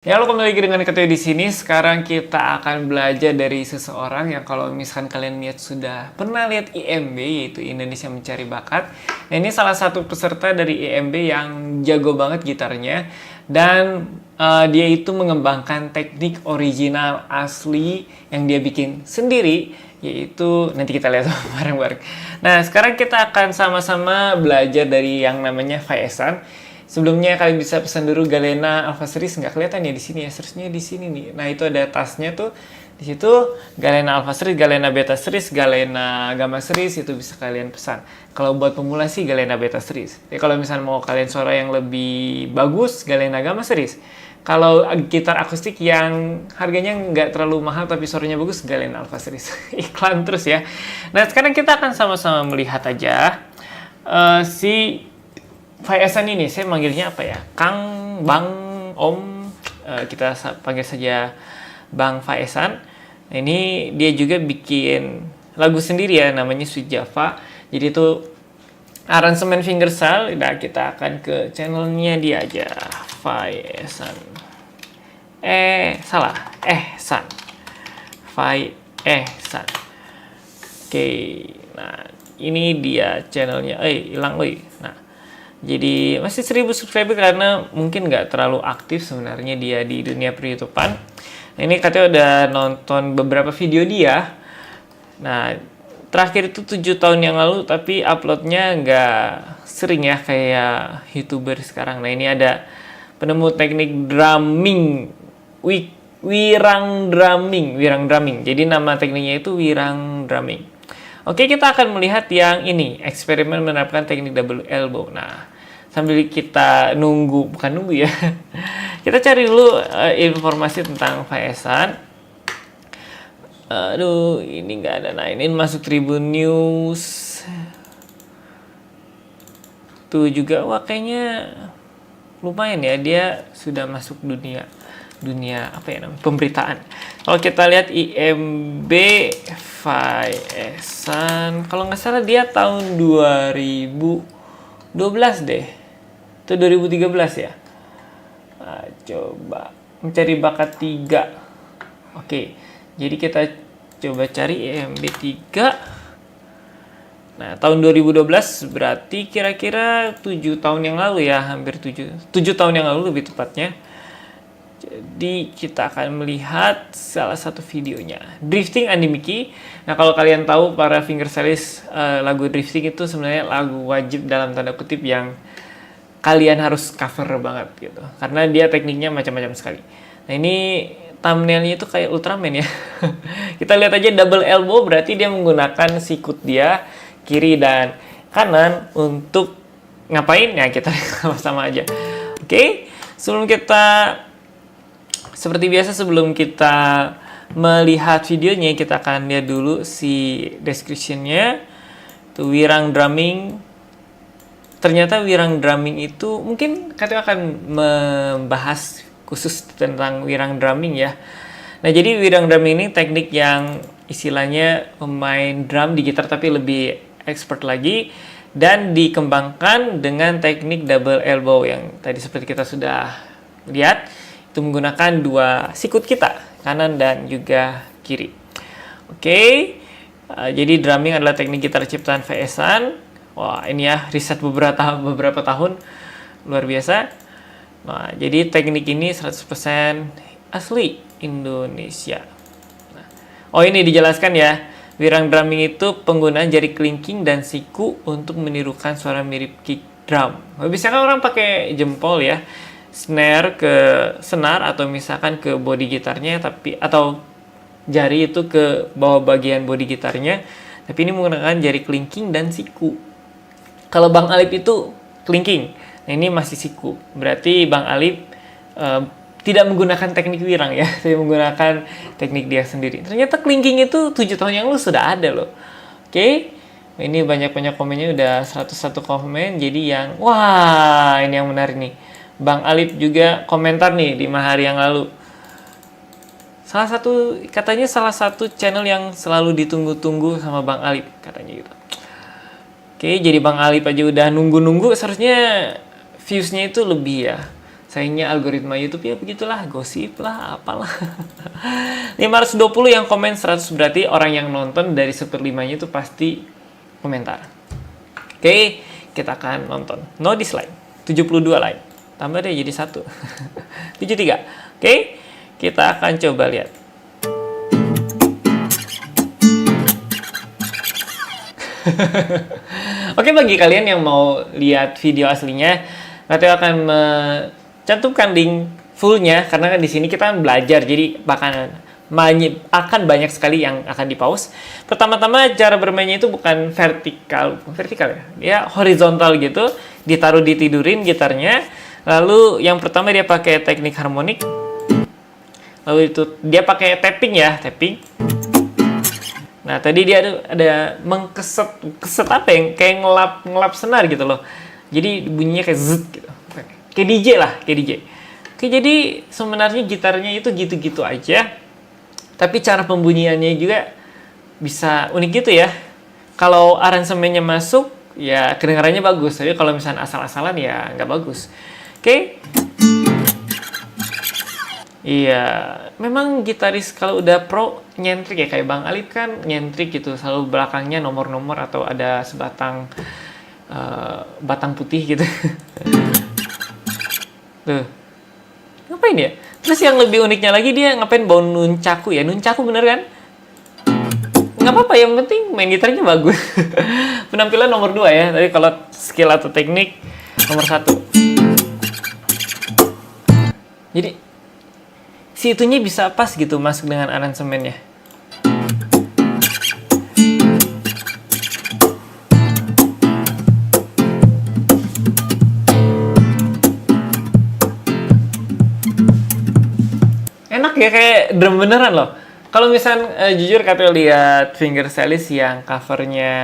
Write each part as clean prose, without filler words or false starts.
Ya, halo, kembali lagi dengan Keteo di sini. Sekarang kita akan belajar dari seseorang yang kalau misalkan kalian lihat sudah pernah lihat IMB, yaitu Indonesia Mencari Bakat. Nah, ini salah satu peserta dari IMB yang jago banget gitarnya dan dia itu mengembangkan teknik original asli yang dia bikin sendiri, yaitu nanti kita lihat bareng-bareng. Nah, sekarang kita akan sama-sama belajar dari yang namanya Faesan. Sebelumnya kalian bisa pesan dulu Galena Alpha Series, nggak kelihatan ya di sini ya, seharusnya di sini nih. Nah, itu ada tasnya tuh. Di situ Galena Alpha Series, Galena Beta Series, Galena Gamma Series itu bisa kalian pesan. Kalau buat pemula sih Galena Beta Series. Jadi kalau misalnya mau kalian suara yang lebih bagus, Galena Gamma Series. Kalau gitar akustik yang harganya nggak terlalu mahal tapi suaranya bagus, Galena Alpha Series. Iklan terus ya. Nah, sekarang kita akan sama-sama melihat aja si Faesan ini, saya manggilnya apa ya? Kang, Bang, Om, kita panggil saja Bang Faesan. Nah, ini dia juga bikin lagu sendiri ya, namanya Sweet Java. Jadi itu aransemen fingerstyle. Nah, kita akan ke channelnya dia aja, Faesan. Salah, San. Faesan. Oke, nah ini dia channelnya. Hilang, Nah, jadi masih 1000 subscriber karena mungkin nggak terlalu aktif sebenarnya dia di dunia per-YouTubean. Nah, ini katanya udah nonton beberapa video dia. Nah, terakhir itu 7 tahun yang lalu, tapi uploadnya nggak sering ya kayak YouTuber sekarang. Nah, ini ada penemu teknik drumming, wirang drumming. Jadi nama tekniknya itu wirang drumming. Oke, kita akan melihat yang ini, eksperimen menerapkan teknik double elbow. Nah, sambil kita bukan nunggu ya, kita cari dulu informasi tentang Faesan. Aduh, ini nggak ada. Nah, ini masuk Tribun News. Tuh juga, wah kayaknya lumayan ya, dia sudah masuk dunia apa ya namanya, pemberitaan. Kalau kita lihat IMB Faesan, kalau nggak salah dia tahun 2012 deh, itu 2013 ya. Nah, coba mencari bakat 3. Oke, jadi kita coba cari IMB 3. Nah, tahun 2012 berarti kira-kira 7 tahun yang lalu ya, hampir 7 tahun yang lalu lebih tepatnya. Jadi kita akan melihat salah satu videonya, Drifting Andimiki. Nah, kalau kalian tahu para fingerstylist, lagu Drifting itu sebenarnya lagu wajib dalam tanda kutip yang kalian harus cover banget gitu, karena dia tekniknya macam-macam sekali. Nah, ini thumbnailnya itu kayak Ultraman ya. Kita lihat aja, double elbow berarti dia menggunakan sikut dia kiri dan kanan untuk ngapain ya, kita sama-sama aja. Oke, seperti biasa, sebelum kita melihat videonya, kita akan lihat dulu si description-nya. Itu wirang drumming. Ternyata wirang drumming itu mungkin katanya akan membahas khusus tentang wirang drumming ya. Nah, jadi wirang drumming ini teknik yang istilahnya pemain drum di gitar tapi lebih expert lagi, dan dikembangkan dengan teknik double elbow yang tadi seperti kita sudah lihat. Itu menggunakan 2 sikut kita, kanan dan juga kiri. Oke, jadi drumming adalah teknik gitar ciptaan Faesan. Wah, ini ya riset beberapa tahun, luar biasa. Nah, jadi teknik ini 100% asli Indonesia. Nah, ini dijelaskan ya, wirang drumming itu penggunaan jari kelingking dan siku untuk menirukan suara mirip kick drum. Biasanya kan orang pakai jempol ya, snare ke senar atau misalkan ke body gitarnya, atau jari itu ke bawah bagian body gitarnya, tapi ini menggunakan jari kelingking dan siku. Kalau Bang Alip itu kelingking, nah ini masih siku, berarti Bang Alip tidak menggunakan teknik wirang ya, saya menggunakan teknik dia sendiri. Ternyata kelingking itu 7 tahun yang lalu sudah ada loh. Oke, ini banyak komennya, udah 101 komen. Jadi yang wah, ini yang menarik nih, Bang Alip juga komentar nih 5 hari yang lalu. Katanya salah satu channel yang selalu ditunggu-tunggu sama Bang Alip, katanya gitu. Oke, jadi Bang Alip aja udah nunggu-nunggu, seharusnya viewsnya itu lebih ya. Sayangnya algoritma YouTube ya begitulah, gosip lah, apalah. 520 yang komen 100 berarti orang yang nonton dari 1/5-nya itu pasti komentar. Oke, kita akan nonton. No dislike, 72 like. Tambah deh jadi 1. 73. Oke, kita akan coba lihat. Oke, bagi kalian yang mau lihat video aslinya, Kateo akan cantumkan link fullnya karena di sini kita belajar, jadi akan banyak sekali yang akan di pause. Pertama-tama cara bermainnya itu bukan vertikal ya, dia horizontal gitu, ditaruh ditidurin gitarnya. Lalu yang pertama dia pakai teknik harmonik, lalu itu dia pakai tapping ya, tapping. Nah tadi dia ada mengkeset apa yang kayak ngelap senar gitu loh, jadi bunyinya kayak zut gitu. Kayak DJ lah, kayak DJ. Oke, jadi sebenarnya gitarnya itu gitu-gitu aja. Tapi cara pembunyiannya juga bisa unik gitu ya. Kalau aransemennya masuk, ya kedengarannya bagus. Tapi kalau misalnya asal-asalan, ya nggak bagus. Oke. Iya, memang gitaris kalau udah pro nyentrik ya. Kayak Bang Alip kan nyentrik gitu. Selalu belakangnya nomor-nomor atau ada sebatang batang putih gitu. Tuh, ngapain ya? Terus yang lebih uniknya lagi dia ngapain bawa nunchaku ya? Nunchaku bener kan? Nggak apa-apa, yang penting main gitarnya bagus. Penampilan nomor 2 ya, tapi kalau skill atau teknik nomor 1. Jadi si itunya bisa pas gitu masuk dengan aransemennya. Enak ya, kayak drum beneran loh. Kalau misal jujur Kateo lihat Fingerstylist yang covernya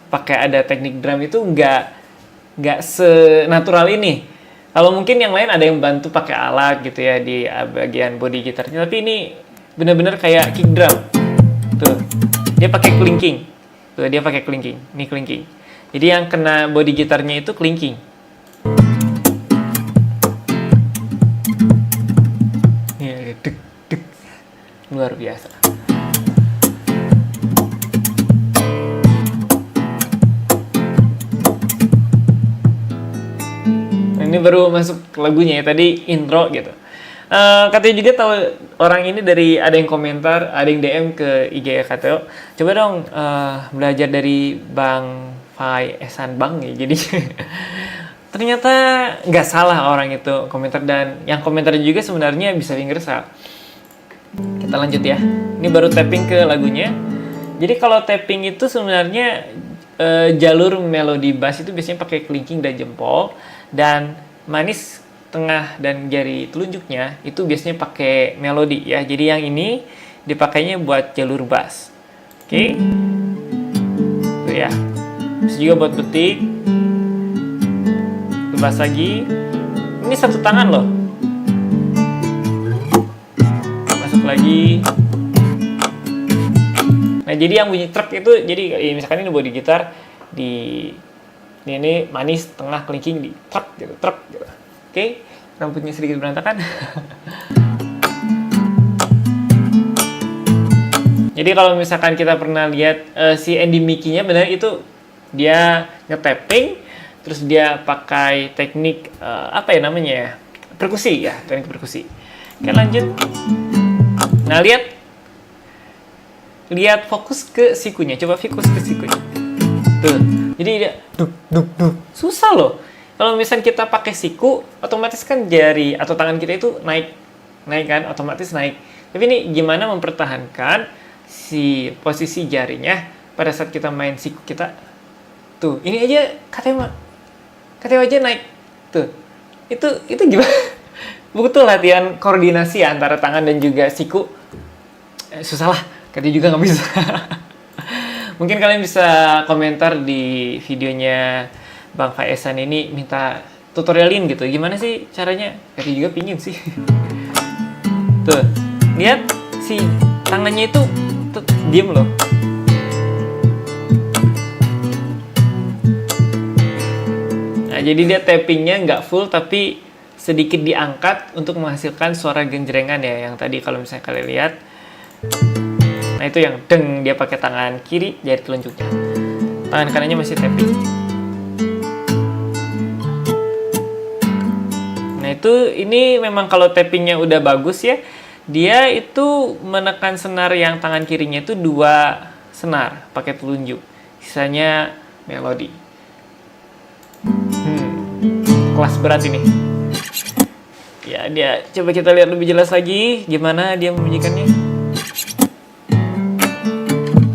pakai ada teknik drum itu nggak senatural ini. Kalau mungkin yang lain ada yang bantu pakai alat gitu ya di bagian body gitarnya, tapi ini bener-bener kayak kick drum. Tuh, dia pakai clinking. Tuh, dia pakai clinking. Ini clinking. Jadi yang kena body gitarnya itu clinking. Luar biasa. Ini baru masuk lagunya ya, tadi intro gitu. Kateo juga tahu orang ini dari ada yang komentar, ada yang DM ke IG Kateo. Coba dong belajar dari Bang Fai Esan Bang ya. Jadi ternyata nggak salah orang itu komentar, dan yang komentar juga sebenarnya bisa fingerstyle. Kita lanjut ya. Ini baru tapping ke lagunya. Jadi kalau tapping itu sebenarnya jalur melodi bass itu biasanya pakai kelingking dan jempol, dan manis tengah dan jari telunjuknya itu biasanya pakai melodi ya. Jadi yang ini dipakainya buat jalur bass. Oke. Tuh ya. Bisa juga buat betik. Bass lagi. Ini satu tangan loh. Lagi. Nah, jadi yang bunyi truk itu, jadi misalkan ini body gitar di ini manis tengah kelingking di truk gitu, truk gitu. Oke, rambutnya sedikit berantakan. Jadi kalau misalkan kita pernah lihat si Andy Mickey-nya benar itu dia nge-tapping, terus dia pakai teknik apa ya namanya ya? Perkusi ya, teknik perkusi. Oke, lanjut. Nah, lihat fokus ke sikunya. Coba fokus ke sikunya. Tuh. Jadi dia duk. Susah loh. Kalau misalnya kita pakai siku, otomatis kan jari atau tangan kita itu naik kan, otomatis naik. Tapi ini gimana mempertahankan si posisi jarinya pada saat kita main siku kita. Tuh, ini aja Kateo aja naik. Tuh. Itu gimana? Butuh latihan koordinasi antara tangan dan juga siku. Susah lah, Kateo juga nggak bisa. Mungkin kalian bisa komentar di videonya Bang Faesan ini, minta tutorialin gitu. Gimana sih caranya? Kateo juga pingin sih. Tuh, lihat si tangannya itu diem loh. Nah, jadi dia tappingnya nggak full, tapi sedikit diangkat untuk menghasilkan suara genjrengan ya, yang tadi kalau misalnya kalian lihat. Nah itu yang deng, dia pakai tangan kiri jari telunjuknya, tangan kanannya masih tapping. Nah itu ini memang kalau tappingnya udah bagus ya, dia itu menekan senar yang tangan kirinya itu 2 senar pakai telunjuk, sisanya melodi. Kelas berat ini. Ya, dia coba kita lihat lebih jelas lagi gimana dia membunyikannya.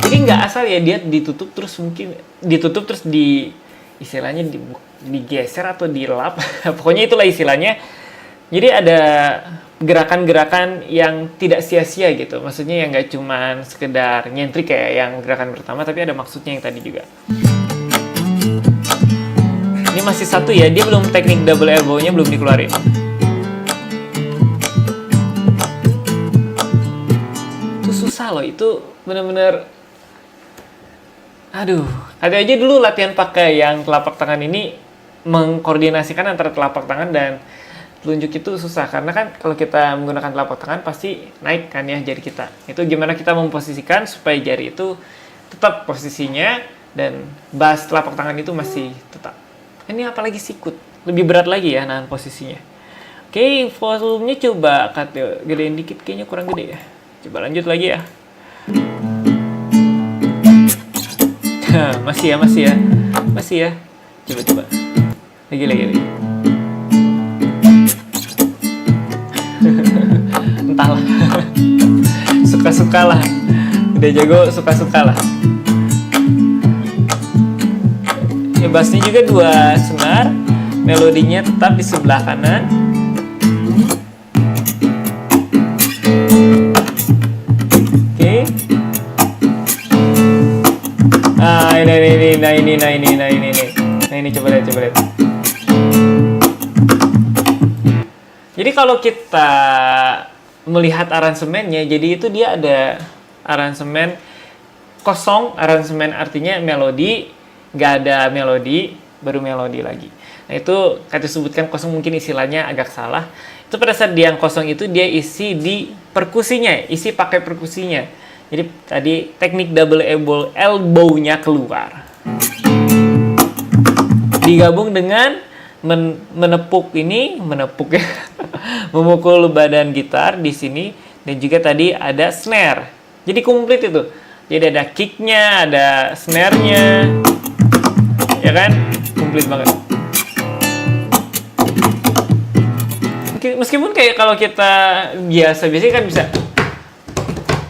Jadi nggak asal ya dia ditutup terus istilahnya digeser atau dilap. Pokoknya itulah istilahnya. Jadi ada gerakan-gerakan yang tidak sia-sia gitu. Maksudnya yang nggak cuman sekedar nyentrik kayak yang gerakan pertama, tapi ada maksudnya yang tadi juga. Ini masih satu ya, dia belum teknik double elbow-nya belum dikeluarin. Itu susah loh, itu bener-bener. Aduh, ada aja dulu latihan pakai yang telapak tangan ini, mengkoordinasikan antara telapak tangan dan telunjuk itu susah. Karena kan kalau kita menggunakan telapak tangan pasti naik kan ya jari kita. Itu gimana kita memposisikan supaya jari itu tetap posisinya dan bas telapak tangan itu masih tetap. Ini apalagi sikut, lebih berat lagi ya nahan posisinya. Oke, volumenya coba gedein dikit, kayaknya kurang gede ya. Coba lanjut lagi ya. Masih ya. Coba. Lagi. Entahlah. Suka-suka lah. Udah jago, suka-suka lah. Ya, bassnya juga 2 senar, melodinya tetap di sebelah kanan. Oke. Nah ini coba lihat. Jadi kalau kita melihat aransemennya, jadi itu dia ada aransemen kosong, aransemen artinya melodi, nggak ada melodi, baru melodi lagi. Nah itu kata sebutkan kosong mungkin istilahnya agak salah. Itu pada saat dia yang kosong itu dia isi di perkusinya, isi pakai perkusinya. Jadi tadi teknik double elbow-nya keluar. Digabung dengan menepuk ya. Memukul badan gitar di sini dan juga tadi ada snare. Jadi komplit itu. Jadi ada kicknya, ada snare-nya. Ya kan? Komplit banget. Meskipun kayak kalau kita biasa kan bisa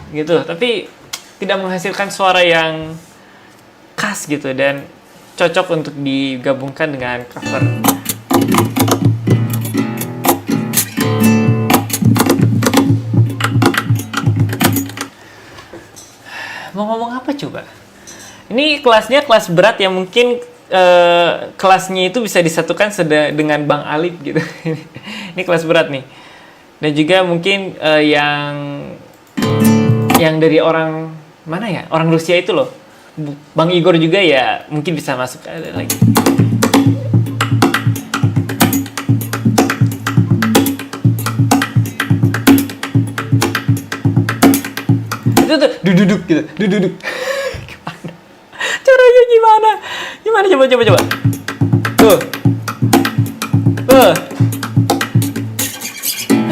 gitu, tapi tidak menghasilkan suara yang khas gitu dan cocok untuk digabungkan dengan cover. Mau ngomong apa coba? Ini kelasnya kelas berat yang mungkin kelasnya itu bisa disatukan dengan Bang Alip gitu. Ini kelas berat nih. Dan juga mungkin yang dari orang mana ya? Orang Rusia itu loh. Bang Igor juga ya mungkin bisa masuk lagi. Itu tuh duduk gitu, duduk. Gimana? Caranya gimana? Coba. Tuh.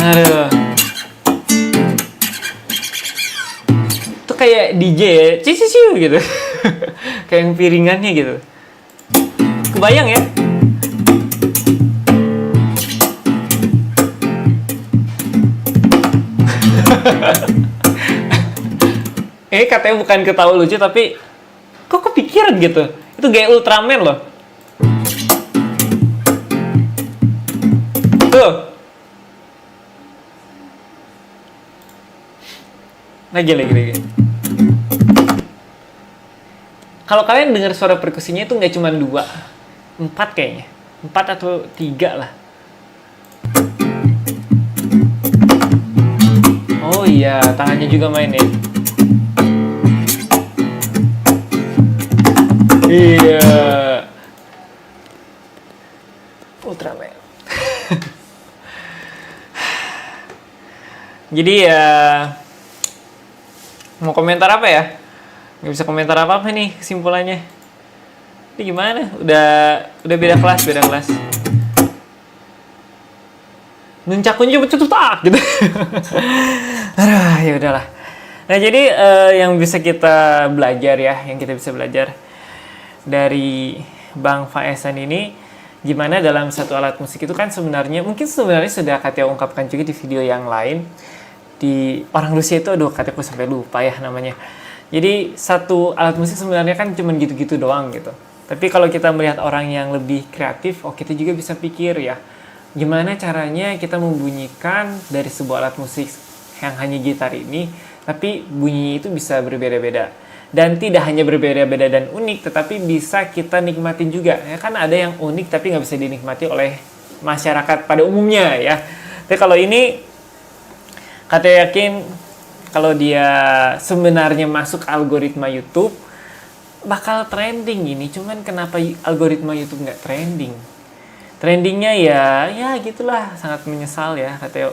Aduh. Itu kayak DJ ya, ciciu gitu. Kayak yang piringannya gitu. Kebayang ya? Katanya bukan ketawa lucu tapi kok kepikiran gitu. Itu kayak Ultraman loh. Tuh. Lagi. Kalau kalian dengar suara perkusinya itu nggak cuma 2, 4 kayaknya. 4 atau 3 lah. Oh iya, tangannya juga main ya. Iya. Ultraman. Jadi ya mau komentar apa ya? Nggak bisa komentar apa-apa nih kesimpulannya. Ini gimana? Udah beda kelas, beda kelas. Nuncakunya coba tutup tak gitu. Aduh, ya udahlah. Nah, jadi yang bisa kita belajar ya, yang kita bisa belajar dari Bang Faesan ini, gimana dalam satu alat musik itu kan sebenarnya sudah Katya ungkapkan juga di video yang lain. Di orang Rusia itu, aduh Katya aku sampai lupa ya namanya. Jadi satu alat musik sebenarnya kan cuma gitu-gitu doang gitu. Tapi kalau kita melihat orang yang lebih kreatif, kita juga bisa pikir ya, gimana caranya kita membunyikan dari sebuah alat musik yang hanya gitar ini, tapi bunyinya itu bisa berbeda-beda. Dan tidak hanya berbeda-beda dan unik, tetapi bisa kita nikmatin juga. Ya kan ada yang unik tapi nggak bisa dinikmati oleh masyarakat pada umumnya ya. Tapi kalau ini, Katya yakin kalau dia sebenarnya masuk algoritma YouTube, bakal trending ini. Cuman kenapa algoritma YouTube nggak trending? Trendingnya ya gitulah, sangat menyesal ya Katya.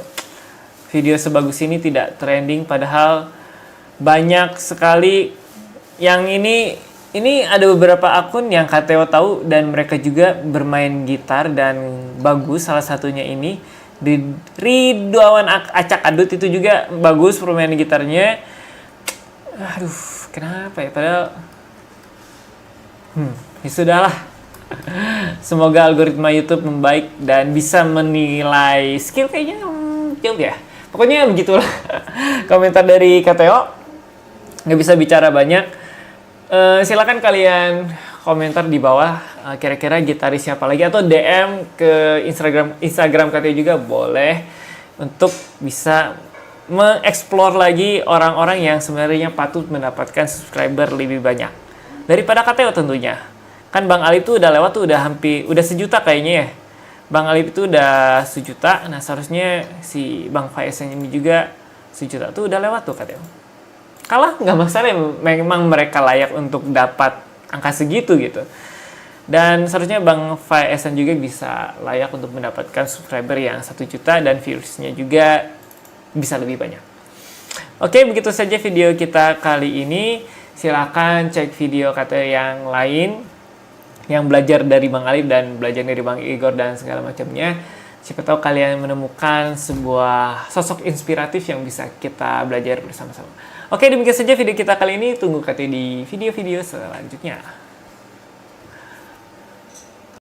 Video sebagus ini tidak trending, padahal banyak sekali yang ini ada beberapa akun yang Katya tahu dan mereka juga bermain gitar dan bagus. Salah satunya ini Ridwan Acak Adut, itu juga bagus permainan gitarnya. Aduh, kenapa ya? Padahal ya sudahlah. Semoga algoritma YouTube membaik dan bisa menilai skill kayaknya jauh ya. Pokoknya begitulah komentar dari KTO. Nggak bisa bicara banyak. Silakan kalian komentar di bawah. Kira-kira gitaris siapa lagi, atau DM ke Instagram KTO juga boleh, untuk bisa mengeksplor lagi orang-orang yang sebenarnya patut mendapatkan subscriber lebih banyak daripada KTO tentunya. Kan Bang Alip tuh udah lewat tuh, udah 1 juta kayaknya ya. Bang Alip itu udah 1 juta, nah seharusnya si Bang Faesan ini juga 1 juta tuh udah lewat tuh katanya. Kalah nggak masalah, memang mereka layak untuk dapat angka segitu gitu. Dan seharusnya Bang Faesan juga bisa layak untuk mendapatkan subscriber yang 1 juta dan viewersnya juga bisa lebih banyak. Oke, begitu saja video kita kali ini. Silakan cek video kata yang lain yang belajar dari Bang Alip dan belajar dari Bang Igor dan segala macamnya. Siapa tahu kalian menemukan sebuah sosok inspiratif yang bisa kita belajar bersama-sama. Oke, demikian saja video kita kali ini. Tunggu KT di video-video selanjutnya.